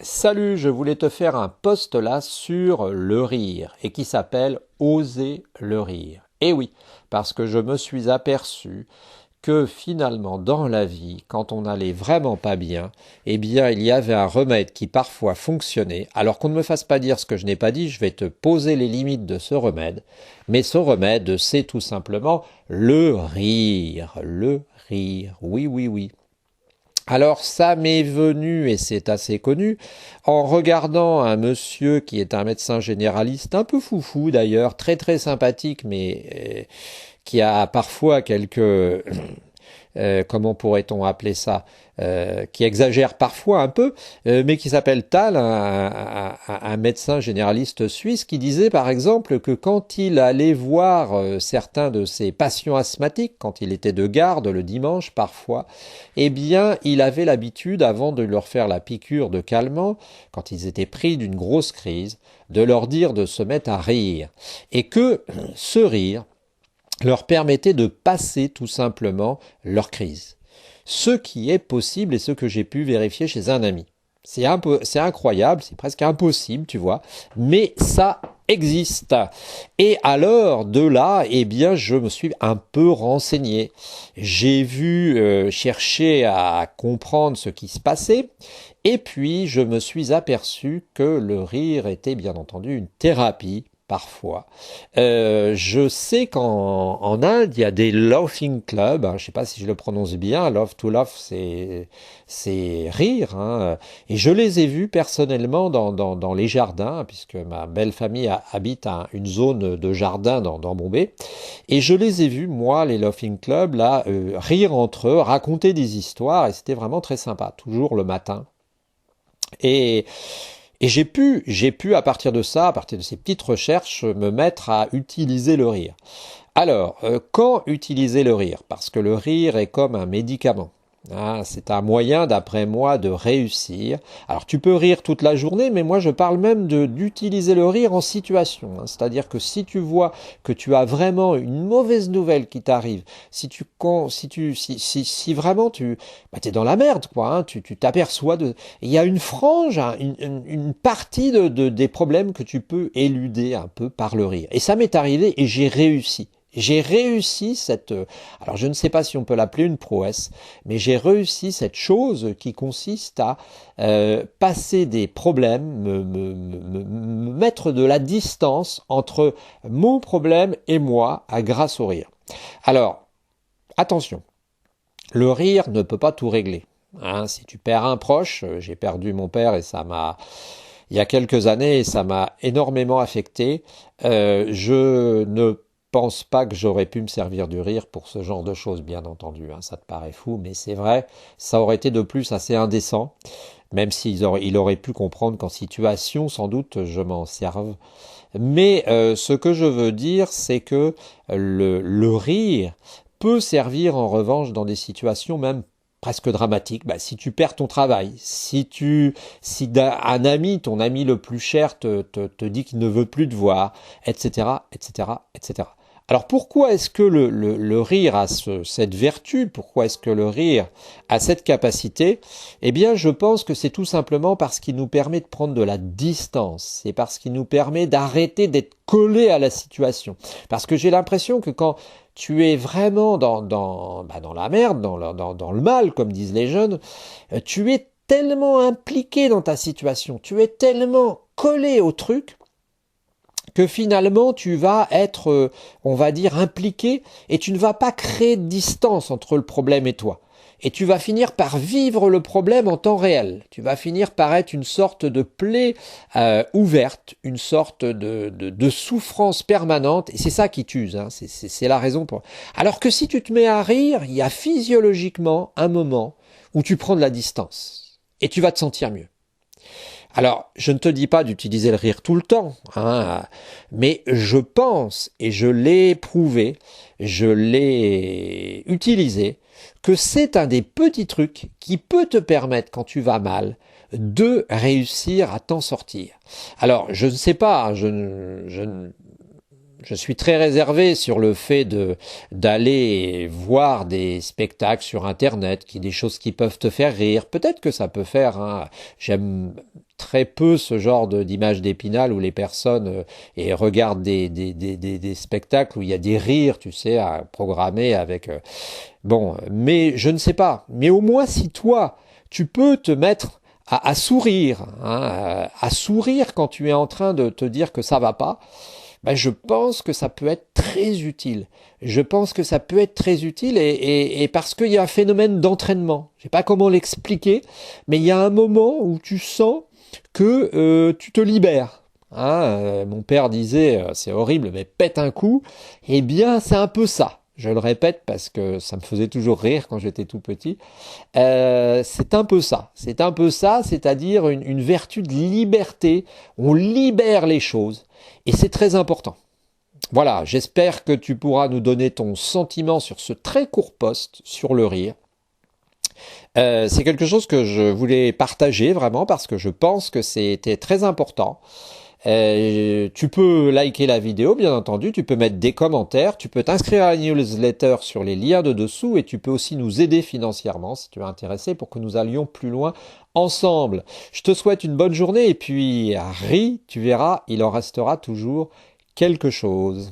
Salut, je voulais te faire un post là sur le rire et qui s'appelle Oser le rire. Et oui, parce que je me suis aperçu que finalement dans la vie, quand on n'allait vraiment pas bien, eh bien il y avait un remède qui parfois fonctionnait. Alors qu'on ne me fasse pas dire ce que je n'ai pas dit, je vais te poser les limites de ce remède. Mais ce remède, c'est tout simplement le rire. Le rire. Oui, oui, oui. Alors ça m'est venu, et c'est assez connu, en regardant un monsieur qui est un médecin généraliste, un peu foufou d'ailleurs, très très sympathique, mais qui a parfois quelques comment pourrait-on appeler ça, qui exagère parfois un peu, mais qui s'appelle Tal, un médecin généraliste suisse, qui disait par exemple que quand il allait voir certains de ses patients asthmatiques, quand il était de garde le dimanche parfois, eh bien il avait l'habitude, avant de leur faire la piqûre de calmant, quand ils étaient pris d'une grosse crise, de leur dire de se mettre à rire. Et que ce rire leur permettait de passer tout simplement leur crise. Ce qui est possible et ce que j'ai pu vérifier chez un ami. C'est incroyable, c'est presque impossible, tu vois, mais ça existe. Et alors, de là, eh bien, je me suis un peu renseigné. J'ai vu chercher à comprendre ce qui se passait, et puis je me suis aperçu que le rire était bien entendu une thérapie parfois. Je sais qu'en Inde, il y a des laughing clubs, hein, je ne sais pas si je le prononce bien, love to laugh, c'est rire, hein, et je les ai vus personnellement dans les jardins, puisque ma belle famille habite une zone de jardin dans Bombay, et je les ai vus, moi, les laughing clubs, là, rire entre eux, raconter des histoires, et c'était vraiment très sympa, toujours le matin. Et et j'ai pu, à partir de ça, à partir de ces petites recherches, me mettre à utiliser le rire. Alors, quand utiliser le rire? Parce que le rire est comme un médicament. Ah, c'est un moyen, d'après moi, de réussir. Alors, tu peux rire toute la journée, mais moi, je parle même d'utiliser le rire en situation, hein. C'est-à-dire que si tu vois que tu as vraiment une mauvaise nouvelle qui t'arrive, si vraiment es dans la merde, quoi, hein, tu t'aperçois il y a une frange, hein, une partie des problèmes que tu peux éluder un peu par le rire. Et ça m'est arrivé et j'ai réussi. J'ai réussi alors je ne sais pas si on peut l'appeler une prouesse, mais j'ai réussi cette chose qui consiste à passer des problèmes, me mettre de la distance entre mon problème et moi grâce au rire. Alors, attention, le rire ne peut pas tout régler. Hein, si tu perds un proche, j'ai perdu mon père et il y a quelques années, et ça m'a énormément affecté. Je ne pense pas que j'aurais pu me servir du rire pour ce genre de choses, bien entendu, hein, ça te paraît fou, mais c'est vrai, ça aurait été de plus assez indécent, même il aurait pu comprendre qu'en situation, sans doute, je m'en serve. Mais ce que je veux dire, c'est que le rire peut servir en revanche dans des situations même presque dramatique, si tu perds ton travail, si un ami, ton ami le plus cher te dit qu'il ne veut plus te voir, etc., etc., etc. Alors pourquoi est-ce que le rire a cette vertu? Pourquoi est-ce que le rire a cette capacité? Eh bien, je pense que c'est tout simplement parce qu'il nous permet de prendre de la distance. C'est parce qu'il nous permet d'arrêter d'être collé à la situation. Parce que j'ai l'impression que quand tu es vraiment dans la merde, dans le mal, comme disent les jeunes, tu es tellement impliqué dans ta situation, tu es tellement collé au truc, que finalement tu vas être, on va dire, impliqué et tu ne vas pas créer de distance entre le problème et toi. Et tu vas finir par vivre le problème en temps réel. Tu vas finir par être une sorte de plaie ouverte, une sorte de souffrance permanente. Et c'est ça qui t'use, hein. C'est la raison pour... Alors que si tu te mets à rire, il y a physiologiquement un moment où tu prends de la distance. Et tu vas te sentir mieux. Alors, je ne te dis pas d'utiliser le rire tout le temps, hein, mais je pense, et je l'ai prouvé, je l'ai utilisé, que c'est un des petits trucs qui peut te permettre, quand tu vas mal, de réussir à t'en sortir. Alors, je ne sais pas, je suis très réservé sur le fait d'aller voir des spectacles sur Internet, des choses qui peuvent te faire rire. Peut-être que ça peut faire, hein. J'aime très peu ce genre d'image d'Épinal où les personnes et regardent des spectacles où il y a des rires, tu sais, à programmer avec... bon, mais je ne sais pas. Mais au moins si toi, tu peux te mettre à sourire, hein, à sourire quand tu es en train de te dire que ça va pas, ben je pense que ça peut être très utile. Je pense que ça peut être très utile et parce qu'il y a un phénomène d'entraînement. Je sais pas comment l'expliquer, mais il y a un moment où tu sens que tu te libères. Hein, mon père disait, c'est horrible, mais pète un coup. Eh bien, c'est un peu ça. Je le répète parce que ça me faisait toujours rire quand j'étais tout petit. C'est un peu ça. C'est un peu ça, c'est-à-dire une vertu de liberté. On libère les choses et c'est très important. Voilà, j'espère que tu pourras nous donner ton sentiment sur ce très court post sur le rire. C'est quelque chose que je voulais partager vraiment parce que je pense que c'était très important. Tu peux liker la vidéo, bien entendu, tu peux mettre des commentaires, tu peux t'inscrire à la newsletter sur les liens de dessous et tu peux aussi nous aider financièrement si tu es intéressé pour que nous allions plus loin ensemble. Je te souhaite une bonne journée et puis ris, tu verras, il en restera toujours quelque chose.